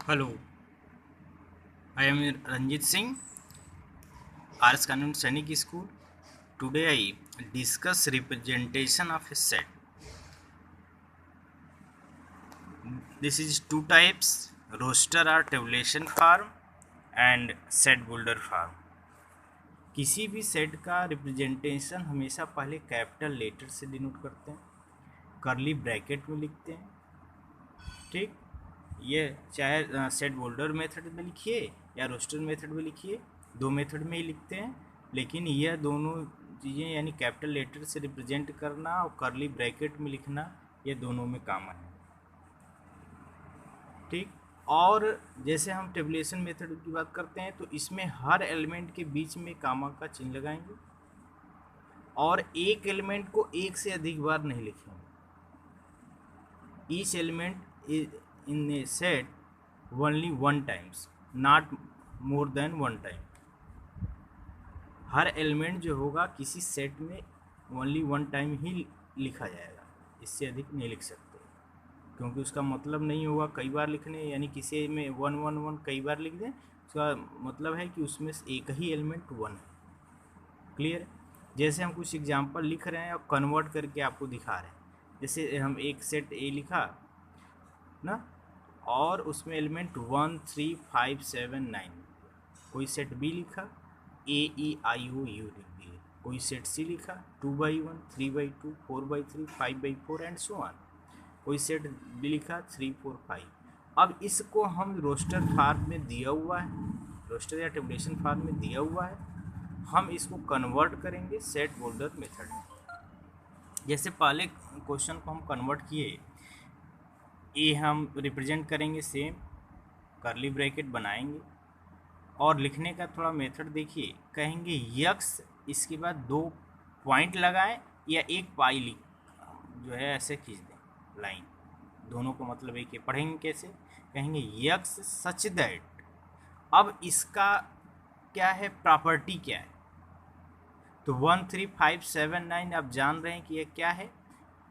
Hello, I am Ranjit Singh, RS Kanun Sainik School. Today I discuss representation of a set. This is two types, roster or tabulation form and set builder form. किसी भी set का representation हमेशा पहले capital letter से denote करते हैं, करली bracket में लिखते हैं। ठीक, ये चाहे सेट बोल्डर मेथड में लिखिए या रोस्टर मेथड में लिखिए, दो मेथड में ही लिखते हैं, लेकिन यह दोनों चीज़ें यानी कैपिटल लेटर से रिप्रेजेंट करना और करली ब्रैकेट में लिखना, ये दोनों में कॉमन है। ठीक, और जैसे हम टेबुलेशन मेथड की बात करते हैं तो इसमें हर एलिमेंट के बीच में कामा का चिन्ह लगाएंगे और एक एलिमेंट को एक से अधिक बार नहीं लिखेंगे। Each element in a set only one times, not more than one time. Her element जो होगा किसी सेट में ओनली वन टाइम ही लिखा जाएगा, इससे अधिक नहीं लिख सकते, क्योंकि उसका मतलब नहीं होगा कई बार लिखने, यानी किसी में 111 कई बार लिख दें, उसका मतलब है कि उसमें एक ही एलिमेंट वन है। क्लियर? जैसे हम कुछ एग्जांपल लिख रहे हैं और कन्वर्ट करके आपको दिखा रहे हैं। जैसे हम एक सेट ए लिखा ना, और उसमें एलिमेंट 1 3 5 7 9, कोई सेट बी लिखा AEIO U लिख दिए, कोई सेट सी लिखा 2/1 3/2 4/3 5/4 एंड सो ऑन, कोई सेट बी लिखा 3 4 5। अब इसको हम रोस्टर फॉर्म में दिया हुआ है, रोस्टर या टेबुलेशन फॉर्म में दिया हुआ है, हम इसको कन्वर्ट करेंगे सेट बोल्डर मेथड में। जैसे पहले क्वेश्चन को हम कन्वर्ट किए, ए हम रिप्रेजेंट करेंगे सेम, करली ब्रैकेट बनाएंगे और लिखने का थोड़ा मेथड देखिए, कहेंगे यक्स, इसके बाद दो पॉइंट लगाएं या एक पाई लिख जो है ऐसे खींच दें लाइन, दोनों को मतलब एक ही। पढ़ेंगे कैसे, कहेंगे यक्स सच दैट, अब इसका क्या है, प्रॉपर्टी क्या है, तो 1 3 5 7 9 आप जान रहे हैं कि ये क्या है,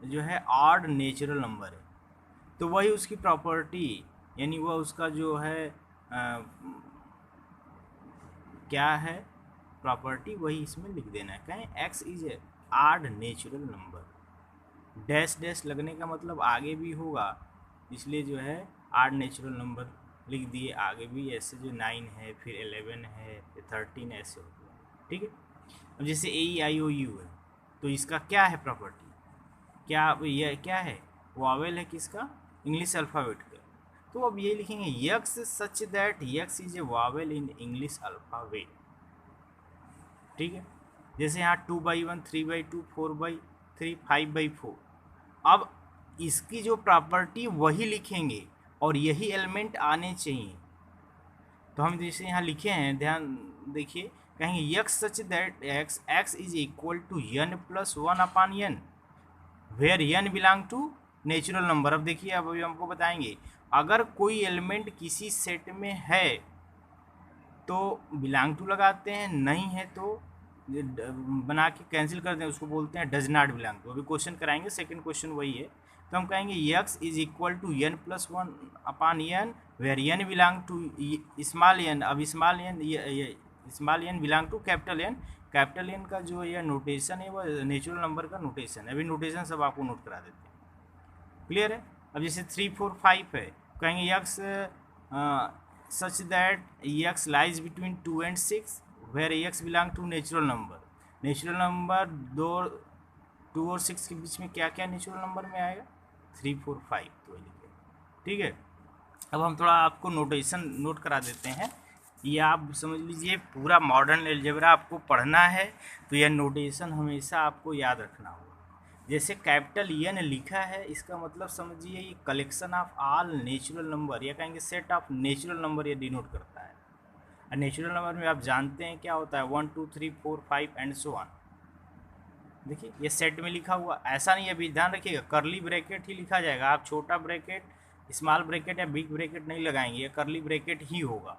जो है ऑड नेचुरल नंबर है, तो वही उसकी प्रॉपर्टी, यानी वह उसका जो है क्या है प्रॉपर्टी, वही इसमें लिख देना है। कहें x is a odd natural number, dash dash लगने का मतलब आगे भी होगा, इसलिए जो है ऑड नेचुरल नंबर लिख दिए, आगे भी ऐसे जो 9 है, फिर 11 है, फिर 13 ऐसे हो गया। ठीक है, अब जैसे AEIOU है, तो इसका क्या है प्रॉपर्टी, क्या यह क्या है, वावेल है किसका, इंग्लिश अल्फ़ाबेट का, तो अब ये लिखेंगे x such that x is a Wavell in English alphabet. ठीक है, जैसे यहाँ 2/1 3/2 4/3 5/4, अब इसकी जो प्रॉपर्टी वही लिखेंगे और यही एलिमेंट आने चाहिए, तो हम जैसे यहाँ लिखे हैं, ध्यान देखिए, कहेंगे x such that x is equal to n+1/n, where n belong to natural number. अब देखिए, अब अभी हमको बताएंगे, अगर कोई एलिमेंट किसी सेट में है तो बिलोंग टू लगाते हैं, नहीं है तो बना के कैंसिल कर दें, उसको बोलते हैं डज नॉट बिलोंग टू। अभी क्वेश्चन कराएंगे, सेकंड क्वेश्चन वही है, तो हम कहेंगे x is equal to n+1/n where n belong to small n। अब small n belong to capital N, capital N का जो यह नोटेशन है वह नेचुरल नंबर का नोटेशन है। अभी नोटेशन सब आपको नोट करा देते हैं, क्लियर है। अब जैसे 3 4 5 है, कहेंगे x such that x lies between 2 and 6 where x belong to natural number. Natural number 2 और 6 के बीच में क्या क्या नेचुरल नंबर में आएगा, 3 4 5, तो लिखे। ठीक है, अब हम थोड़ा आपको नोटेशन नोट करा देते हैं, ये आप समझ लीजिए पूरा मॉडर्न अलजेब्रा आपको पढ़ना है तो यह नोटेशन हमेशा आपको याद रखना होगा। जैसे कैपिटल N लिखा है, इसका मतलब समझिए ये collection of all natural number, या कहेंगे सेट ऑफ नेचुरल नंबर ये डिनोट करता है। और नेचुरल नंबर में आप जानते हैं क्या होता है, 1 2 3 4 5 एंड सो ऑन। देखिए ये सेट में लिखा हुआ, ऐसा नहीं, अभी ध्यान रखिएगा करली ब्रैकेट ही लिखा जाएगा, आप छोटा ब्रैकेट, स्मॉल ब्रैकेट या बिग ब्रैकेट नहीं लगाएंगे, ये करली ब्रैकेट ही होगा।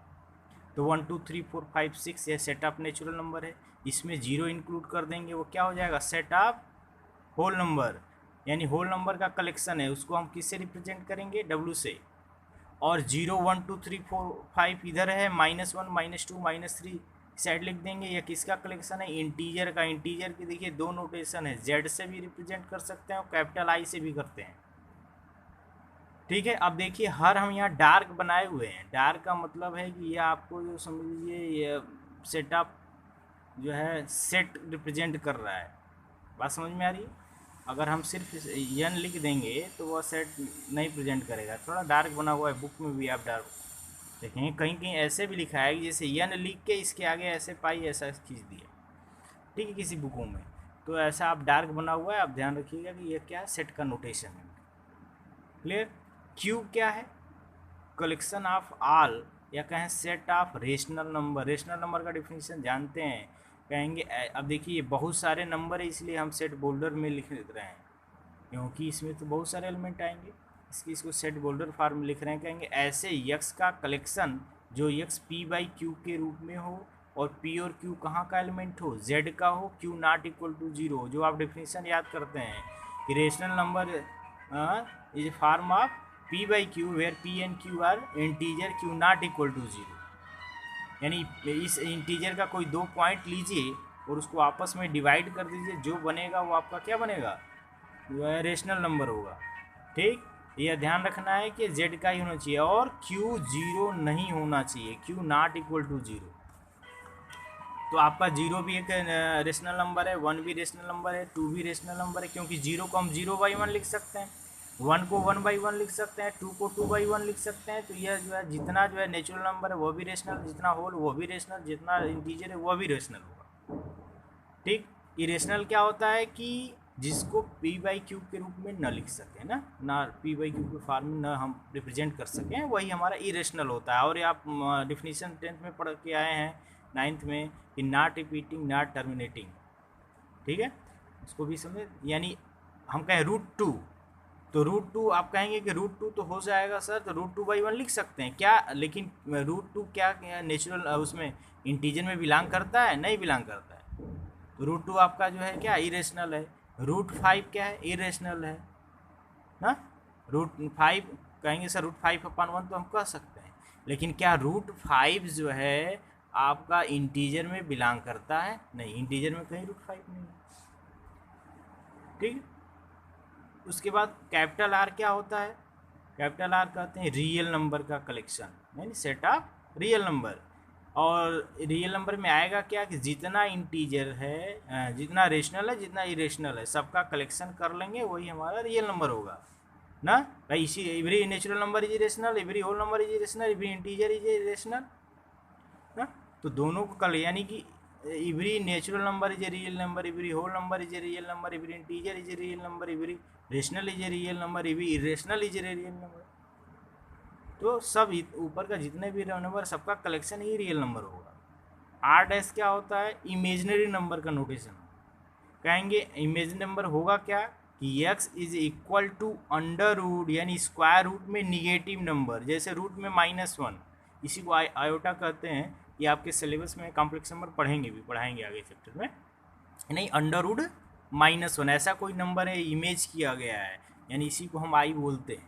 तो 1 2 3 4 5 6 ये सेट ऑफ नेचुरल नंबर है, इसमें 0 इंक्लूड कर देंगे, वो क्या हो जाएगा, सेट ऑफ होल नंबर, यानी होल नंबर का कलेक्शन है, उसको हम किससे रिप्रेजेंट करेंगे, W से। और 0 1 2 3 4 5 इधर है, -1 -2 -3 साइड लिख देंगे। यह किसका कलेक्शन है? इंटीजर का। इंटीजर की देखिए दो नोटेशन है, जेड से भी रिप्रेजेंट कर सकते हैं और कैपिटल आई से भी करते हैं। ठीक है, अब देखिए हर हम यहाँ डार्क बनाए हुए हैं। डार्क का मतलब है कि ये आपको जो समझ लीजिए ये सेटअप जो है सेट रिप्रेजेंट कर रहा है। बात समझ में आ रही है? अगर हम सिर्फ यन लिख देंगे तो वह सेट नहीं प्रेजेंट करेगा। थोड़ा डार्क बना हुआ है, बुक में भी आप डार्क देखेंगे, कहीं कहीं ऐसे भी लिखा है कि जैसे यन लिख के इसके आगे ऐसे पाई ऐसा खींच दिया। ठीक है, किसी बुकों में तो ऐसा आप डार्क बना हुआ है, आप ध्यान रखिएगा कि यह क्या है, सेट का नोटेशन है। क्लियर? क्यू क्या है? कलेक्शन ऑफ ऑल या कहें set of rational number. Rational number का डिफिनीशन जानते हैं, कहेंगे अब देखिए बहुत सारे नंबर है इसलिए हम सेट बोल्डर में लिख रहे हैं, क्योंकि इसमें तो बहुत सारे एलिमेंट आएंगे, इसको सेट बोल्डर फॉर्म में लिख रहे हैं। कहेंगे ऐसे यक्स का कलेक्शन जो यक्स पी बाई क्यू के रूप में हो और पी और क्यू कहाँ का एलिमेंट हो? जेड का हो, q not equal to zero. जो आप डेफिनेशन याद करते हैं कि rational number is form of p by q where p and q are integer q not equal to zero. यानी इस इंटीजर का कोई दो पॉइंट लीजिए और उसको आपस में डिवाइड कर दीजिए, जो बनेगा वो आपका क्या बनेगा? वो है रेशनल नंबर होगा। ठीक, यह ध्यान रखना है कि जेड का ही होना चाहिए और क्यू जीरो नहीं होना चाहिए, q not equal to zero. तो आपका जीरो भी एक रेशनल नंबर है, वन भी रेशनल नंबर है, टू भी रेशनल नंबर है, क्योंकि जीरो को हम 0/1 लिख सकते हैं, वन को 1/1 लिख सकते हैं, टू को 2/1 लिख सकते हैं। तो यह जो है जितना जो है नेचुरल नंबर है वो भी रेशनल, जितना होल वो भी रेशनल, जितना इंटीजर है वो भी रेशनल होगा। ठीक, इरेशनल क्या होता है कि जिसको पी बाई क्यू के रूप में न लिख सकें ना पी बाई क्यू के फॉर्म में न हम रिप्रेजेंट कर सकें, वही हमारा इरेशनल होता है। और ये आप डिफिनीशन 10th में पढ़ के आए हैं, 9th में, कि नॉट रिपीटिंग नॉट टर्मिनेटिंग। ठीक है, इसको भी समझे। यानी हम कहें √2 तो √2 आप कहेंगे कि √2 तो हो जाएगा सर, तो √2/1 लिख सकते हैं क्या? लेकिन √2 क्या नेचुरल उसमें इंटीजर में बिलोंग करता है? नहीं बिलोंग करता है। तो √2 आपका जो है क्या, इरेशनल है। √5 क्या है? इरेशनल है ना। √5 कहेंगे सर √5/1 तो हम कह सकते हैं, लेकिन क्या √5 जो है आपका इंटीजर में बिलोंग करता है? नहीं, इंटीजर में कहीं √5 नहीं है। ठीक, उसके बाद कैपिटल आर क्या होता है? कैपिटल आर कहते हैं रियल नंबर का कलेक्शन, यानी सेट ऑफ रियल नंबर। और रियल नंबर में आएगा क्या कि जितना इंटीजर है, जितना रेशनल है, जितना इरेशनल है, सबका कलेक्शन कर लेंगे, वही हमारा रियल नंबर होगा ना भाई। इसी every natural number is irrational, every whole number is irrational, every integer is irrational ना। तो दोनों को कल, यानी कि every natural number is a real number, every whole number is a real number, every integer is a real number, every rational is a real number, every irrational is a real number. तो सब ऊपर का जितने भी number सबका collection ही real number होगा। R' क्या होता है? इमेजिनरी नंबर का नोटेशन। कहेंगे इमेजिनरी नंबर होगा क्या कि x is equal to under root, यानी स्क्वायर रूट में निगेटिव नंबर, जैसे रूट में -1, इसी को आयोटा कहते हैं। ये आपके सिलेबस में कॉम्प्लेक्स नंबर पढ़ाएंगे आगे चैप्टर में। नहीं, अंडर रूट -1 ऐसा कोई नंबर है, इमेज किया गया है, यानी इसी को हम आई बोलते हैं।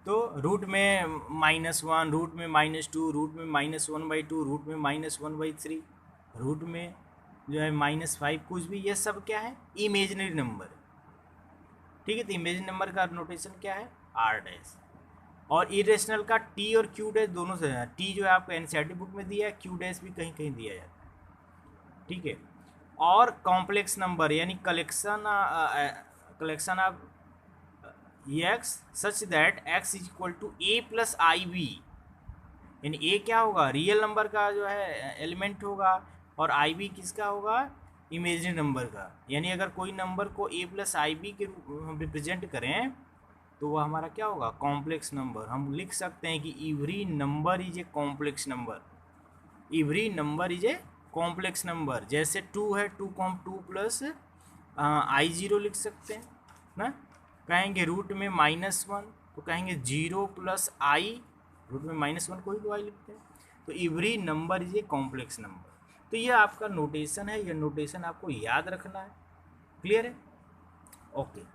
तो रूट में -1, रूट में -2, रूट में -1/2, रूट में -1/3, रूट में जो है -5, कुछ भी, ये सब क्या है? Imaginary number. ठीक है, तो इमेजिनरी नंबर का नोटेशन क्या है? R'। और इरेशनल का T और Q' दोनों से है। T जो है आपको NCERT बुक में दिया है, Q' भी कहीं कहीं दिया जाता है। ठीक है, और कॉम्प्लेक्स नंबर यानी collection of x such that x is equal to a plus IB, यानी a क्या होगा? रियल नंबर का जो है एलिमेंट होगा, और IB किसका होगा? इमेजिनरी नंबर का। यानी अगर कोई नंबर को a प्लस IB के रूप में हम रिप्रेजेंट करें तो वह हमारा क्या होगा? Complex number. हम लिख सकते हैं कि every number is a complex number, every number is a complex number. जैसे 2 है, 2 प्लस I0 लिख सकते हैं ना। कहेंगे रूट में -1 तो कहेंगे 0 प्लस I, रूट में -1 को ही तो I लिखते हैं। तो every number is a complex number. तो ये आपका नोटेशन है, यह नोटेशन आपको याद रखना है। क्लियर है? ओके।